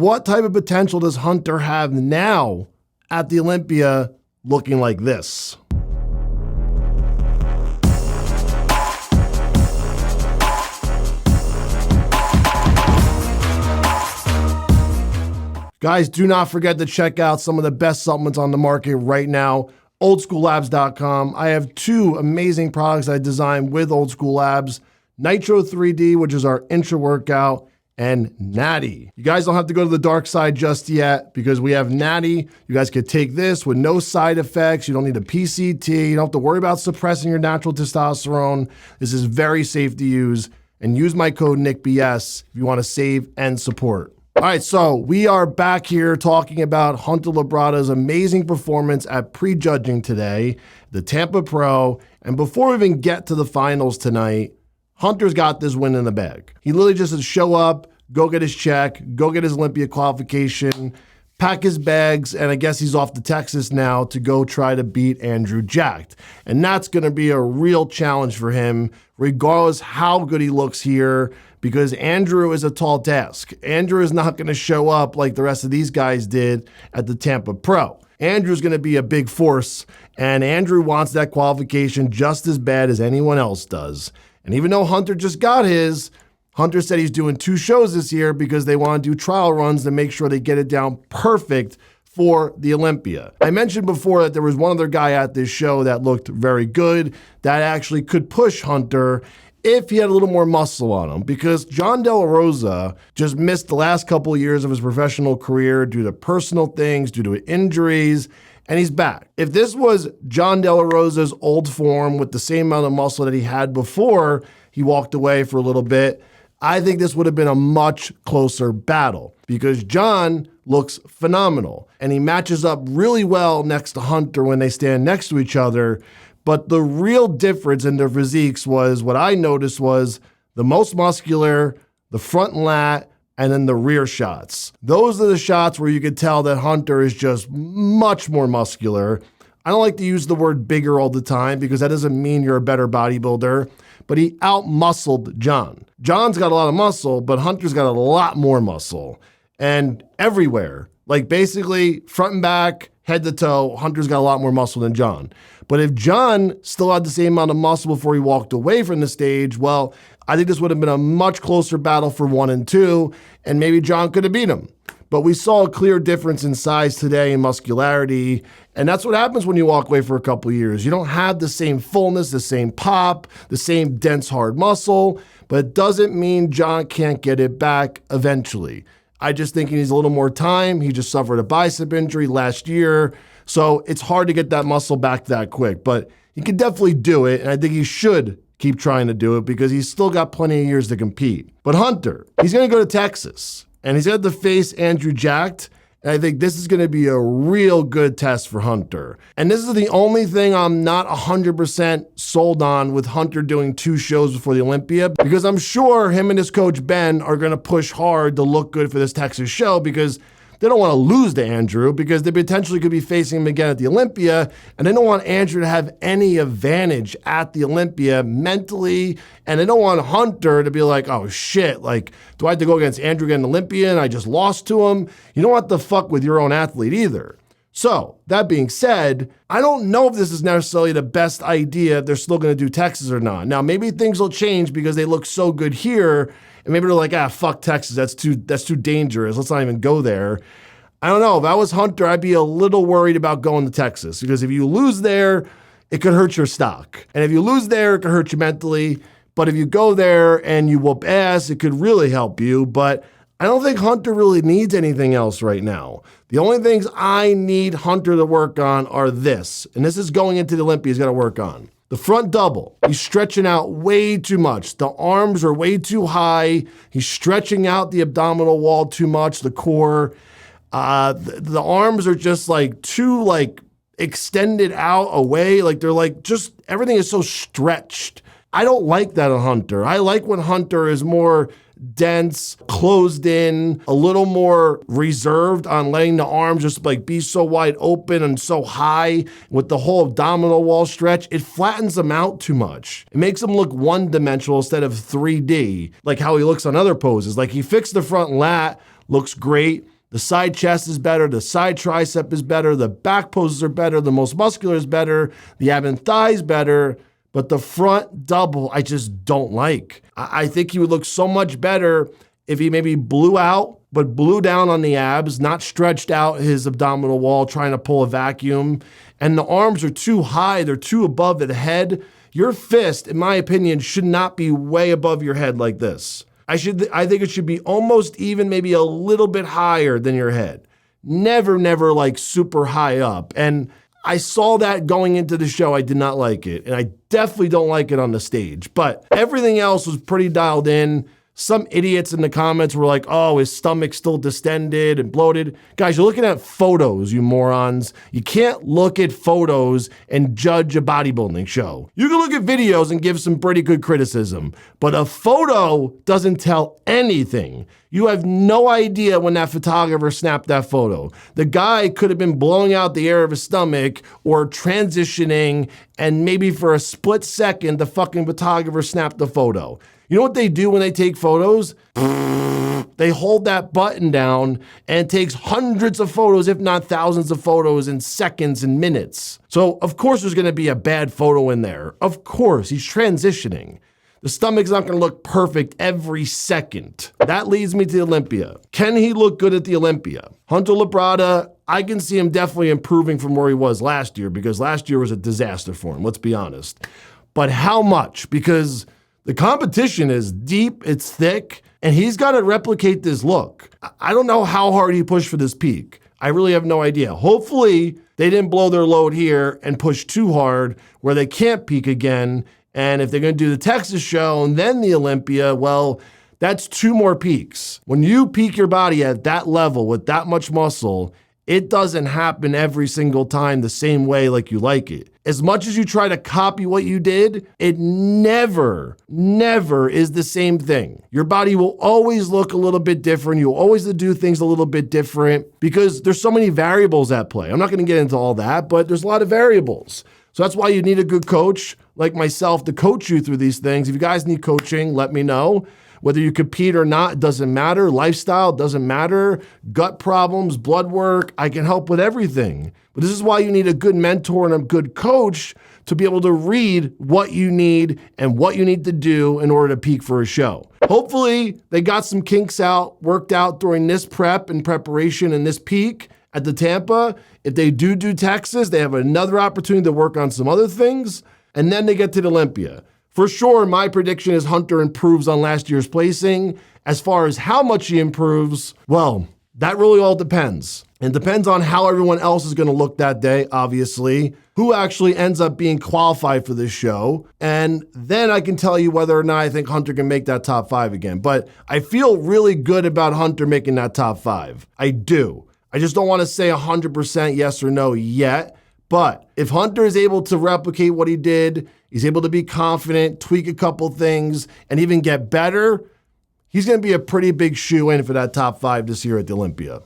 What type of potential does Hunter have now at the Olympia looking like this? Guys, do not forget to check out some of the best supplements on the market right now. OldSchoolLabs.com. I have two amazing products I designed with Old School Labs. Nitro 3D, which is our intra-workout, and Natty. You guys don't have to go to the dark side just yet because we have Natty. You guys could take this with no side effects. You don't need a PCT. You don't have to worry about suppressing your natural testosterone. This is very safe to use. And use my code NICKBS if you want to save and support. All right, so we are back here talking about Hunter Labrada's amazing performance at prejudging today, the Tampa Pro. And before we even get to the finals tonight, Hunter's got this win in the bag. He literally just said show up, go get his check, go get his Olympia qualification, pack his bags, and I guess he's off to Texas now to go try to beat Andrew Jacked. And that's going to be a real challenge for him, regardless how good he looks here, because Andrew is a tall task. Andrew is not going to show up like the rest of these guys did at the Tampa Pro. Andrew's going to be a big force, and Andrew wants that qualification just as bad as anyone else does. And even though Hunter just got his, Hunter said he's doing 2 shows this year because they want to do trial runs to make sure they get it down perfect for the Olympia. I mentioned before that there was one other guy at this show that looked very good that actually could push Hunter if he had a little more muscle on him, because John De La Rosa just missed the last couple of years of his professional career due to personal things, due to injuries, and he's back. If this was John De La Rosa's old form with the same amount of muscle that he had before he walked away for a little bit, I think this would have been a much closer battle because John looks phenomenal and he matches up really well next to Hunter when they stand next to each other. But the real difference in their physiques was, what I noticed was the most muscular, the front lat, and then the rear shots. Those are the shots where you could tell that Hunter is just much more muscular. I don't like to use the word bigger all the time because that doesn't mean you're a better bodybuilder, but he out-muscled John. John's got a lot of muscle, but Hunter's got a lot more muscle. And everywhere, like basically front and back, head to toe, Hunter's got a lot more muscle than John. But if John still had the same amount of muscle before he walked away from the stage, well, I think this would have been a much closer battle for 1 and 2, and maybe John could have beat him. But we saw a clear difference in size today and muscularity, and that's what happens when you walk away for a couple of years. You don't have the same fullness, the same pop, the same dense, hard muscle, but it doesn't mean John can't get it back eventually. I just think he needs a little more time. He just suffered a bicep injury last year, so it's hard to get that muscle back that quick, but he can definitely do it, and I think he should keep trying to do it because he's still got plenty of years to compete. But Hunter, he's going to go to Texas, and he's going to face Andrew Jacked, and I think this is going to be a real good test for Hunter. And this is the only thing I'm not 100% sold on with Hunter doing 2 shows before the Olympia, because I'm sure him and his coach Ben are going to push hard to look good for this Texas show because they don't want to lose to Andrew because they potentially could be facing him again at the Olympia, and they don't want Andrew to have any advantage at the Olympia mentally, and they don't want Hunter to be like, oh shit, like, do I have to go against Andrew again, Olympia, and I just lost to him? You don't want to fuck with your own athlete either. So, that being said, I don't know if this is necessarily the best idea if they're still going to do Texas or not. Now, maybe things will change because they look so good here, and maybe they're like, fuck Texas, that's too dangerous, let's not even go there. I don't know, if I was Hunter, I'd be a little worried about going to Texas, because if you lose there, it could hurt your stock. And if you lose there, it could hurt you mentally. But if you go there and you whoop ass, it could really help you. But I don't think Hunter really needs anything else right now. The only things I need Hunter to work on are this, and this is going into the Olympia he's got to work on. The front double, he's stretching out way too much. The arms are way too high. He's stretching out the abdominal wall too much, the core. The arms are just like too extended out away. Like they're like just, everything is so stretched. I don't like that on Hunter. I like when Hunter is more dense, closed in, a little more reserved on letting the arms just like be so wide open and so high with the whole abdominal wall stretch. It flattens them out too much. It makes him look one-dimensional instead of 3D, like how he looks on other poses. Like he fixed the front lat looks great. The side chest is better. The side tricep is better. The back poses are better. The most muscular is better. The ab and thigh is better. But the front double, I just don't like. I think he would look so much better if he maybe blew out, but blew down on the abs, not stretched out his abdominal wall trying to pull a vacuum. And the arms are too high. They're too above the head. Your fist, in my opinion, should not be way above your head like this. I think it should be almost even, maybe a little bit higher than your head. Never like super high up. And I saw that going into the show. I did not like it. And I definitely don't like it on the stage. But everything else was pretty dialed in. Some idiots in the comments were like, oh, his stomach's still distended and bloated. Guys, you're looking at photos, you morons. You can't look at photos and judge a bodybuilding show. You can look at videos and give some pretty good criticism, but a photo doesn't tell anything. You have no idea when that photographer snapped that photo. The guy could have been blowing out the air of his stomach or transitioning, and maybe for a split second, the fucking photographer snapped the photo. You know what they do when they take photos? They hold that button down and it takes hundreds of photos, if not thousands of photos in seconds and minutes. So of course there's gonna be a bad photo in there. Of course, he's transitioning. The stomach's not gonna look perfect every second. That leads me to Olympia. Can he look good at the Olympia? Hunter Labrada, I can see him definitely improving from where he was last year, because last year was a disaster for him, let's be honest. But how much? Because the competition is deep, it's thick, and he's got to replicate this look. I don't know how hard he pushed for this peak. I really have no idea. Hopefully, they didn't blow their load here and push too hard where they can't peak again. And if they're going to do the Texas show and then the Olympia, well, that's 2 more peaks. When you peak your body at that level with that much muscle, it doesn't happen every single time the same way like you like it. As much as you try to copy what you did, it never is the same thing. Your body will always look a little bit different. You'll always do things a little bit different because there's so many variables at play. I'm not going to get into all that, but there's a lot of variables. So that's why you need a good coach like myself to coach you through these things. If you guys need coaching, let me know. Whether you compete or not, it doesn't matter. Lifestyle doesn't matter. Gut problems, blood work, I can help with everything. But this is why you need a good mentor and a good coach to be able to read what you need and what you need to do in order to peak for a show. Hopefully, they got some kinks out, worked out during this prep and preparation and this peak at the Tampa. If they do Texas, they have another opportunity to work on some other things, and then they get to the Olympia. For sure, my prediction is Hunter improves on last year's placing. As far as how much he improves, well, that really all depends. It depends on how everyone else is going to look that day, obviously, who actually ends up being qualified for this show. And then I can tell you whether or not I think Hunter can make that top 5 again. But I feel really good about Hunter making that top 5. I do. I just don't want to say 100% yes or no yet. But if Hunter is able to replicate what he did, he's able to be confident, tweak a couple things, and even get better, he's going to be a pretty big shoe-in for that top 5 this year at the Olympia.